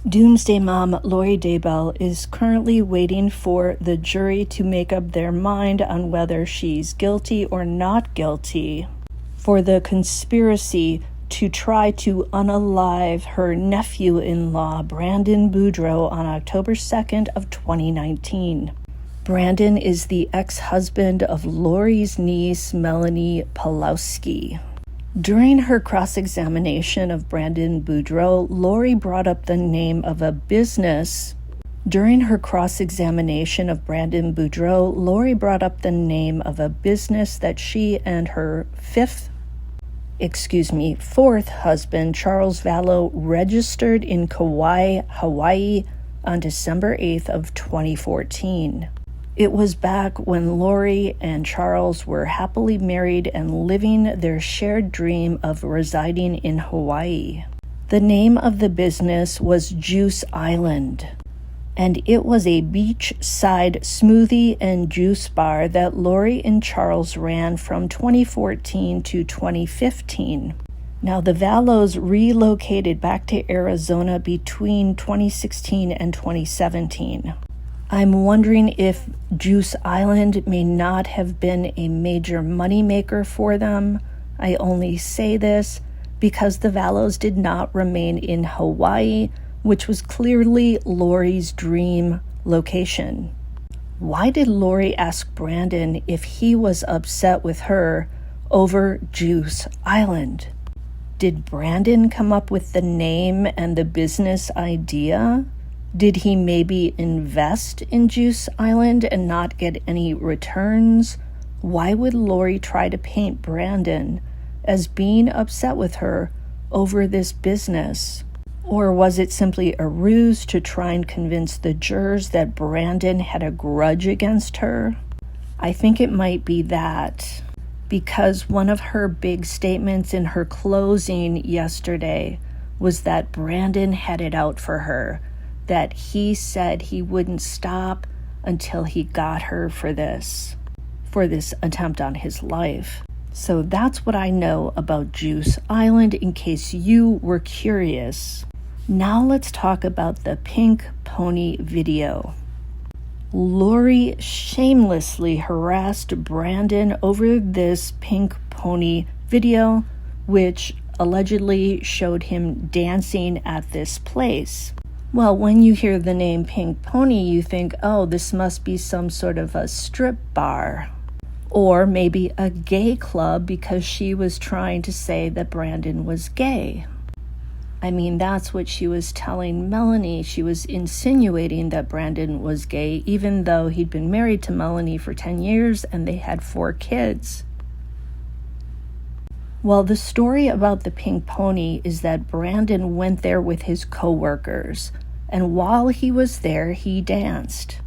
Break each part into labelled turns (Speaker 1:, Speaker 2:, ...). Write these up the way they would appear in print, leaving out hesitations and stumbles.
Speaker 1: Doomsday Mom Lori Daybell is currently waiting for the jury to make up their mind on whether she's guilty or not guilty for the conspiracy to try to unalive her nephew-in-law Brandon Boudreaux on October 2nd of 2019. Brandon is the ex-husband of Lori's niece Melanie Pawlowski. During her cross-examination of Brandon Boudreaux, Lori brought up the name of a business. That she and her fourth husband, Charles Vallow, registered in Kauai, Hawaii on December 8th of 2014. It was back when Lori and Charles were happily married and living their shared dream of residing in Hawaii. The name of the business was Juice Island, and it was a beachside smoothie and juice bar that Lori and Charles ran from 2014 to 2015. Now, the Vallows relocated back to Arizona between 2016 and 2017. I'm wondering if Juice Island may not have been a major moneymaker for them. I only say this because the Vallows did not remain in Hawaii, which was clearly Lori's dream location. Why did Lori ask Brandon if he was upset with her over Juice Island? Did Brandon come up with the name and the business idea? Did he maybe invest in Juice Island and not get any returns? Why would Lori try to paint Brandon as being upset with her over this business? Or was it simply a ruse to try and convince the jurors that Brandon had a grudge against her? I think it might be that, because one of her big statements in her closing yesterday was that Brandon had it out for her, that he said he wouldn't stop until he got her for this attempt on his life. So that's what I know about Juice Island, in case you were curious. Now let's talk about the pink pony video. Lori shamelessly harassed Brandon over this pink pony video, which allegedly showed him dancing at this place. Well, when you hear the name Pink Pony, you think, oh, this must be some sort of a strip bar. Or maybe a gay club, because she was trying to say that Brandon was gay. I mean, that's what she was telling Melanie. She was insinuating that Brandon was gay, even though he'd been married to Melanie for 10 years and they had 4 kids. Well, the story about the Pink Pony is that Brandon went there with his coworkers, and while he was there, he danced.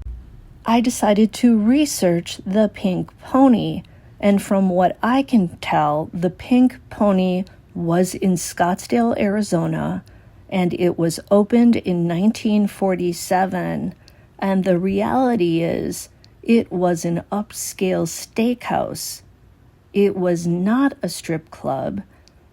Speaker 1: I decided to research the Pink Pony, and from what I can tell, the Pink Pony was in Scottsdale, Arizona, and it was opened in 1947, and the reality is, it was an upscale steakhouse. It was not a strip club,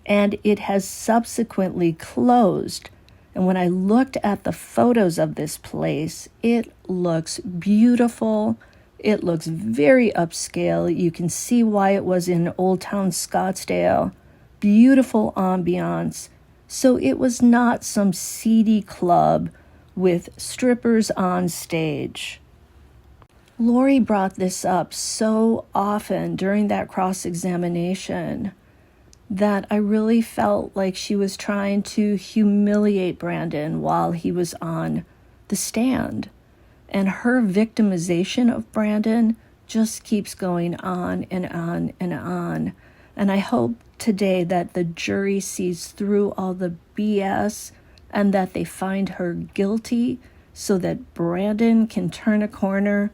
Speaker 1: and it has subsequently closed. And when I looked at the photos of this place, it looks beautiful. It looks very upscale. You can see why it was in Old Town Scottsdale. Beautiful ambiance. So it was not some seedy club with strippers on stage. Lori brought this up so often during that cross-examination that I really felt like she was trying to humiliate Brandon while he was on the stand. And her victimization of Brandon just keeps going on and on and on. And I hope today that the jury sees through all the BS and that they find her guilty so that Brandon can turn a corner,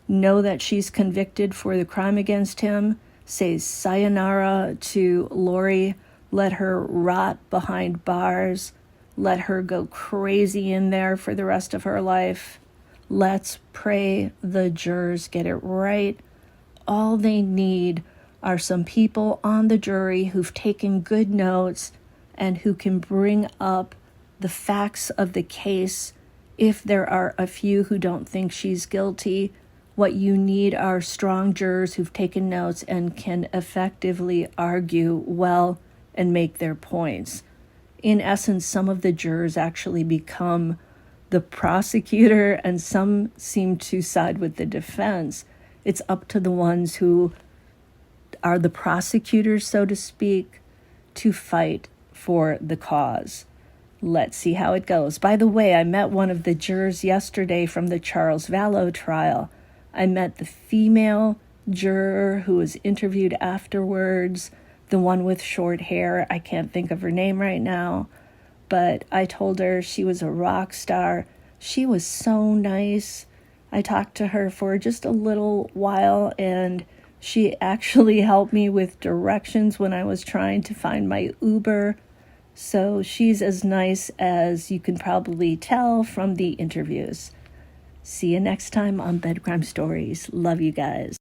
Speaker 1: know that she's convicted for the crime against him, say sayonara to Lori, let her rot behind bars, let her go crazy in there for the rest of her life. Let's pray the jurors get it right. All they need are some people on the jury who've taken good notes and who can bring up the facts of the case. If there are a few who don't think she's guilty, what you need are strong jurors who've taken notes and can effectively argue well and make their points. In essence, some of the jurors actually become the prosecutor and some seem to side with the defense. It's up to the ones who are the prosecutors, so to speak, to fight for the cause. Let's see how it goes. By the way, I met one of the jurors yesterday from the Charles Vallow trial. I met the female juror who was interviewed afterwards, the one with short hair. I can't think of her name right now, but I told her she was a rock star. She was so nice. I talked to her for just a little while, and she actually helped me with directions when I was trying to find my Uber. So she's as nice as you can probably tell from the interviews. See you next time on Bed Crime Stories. Love you guys.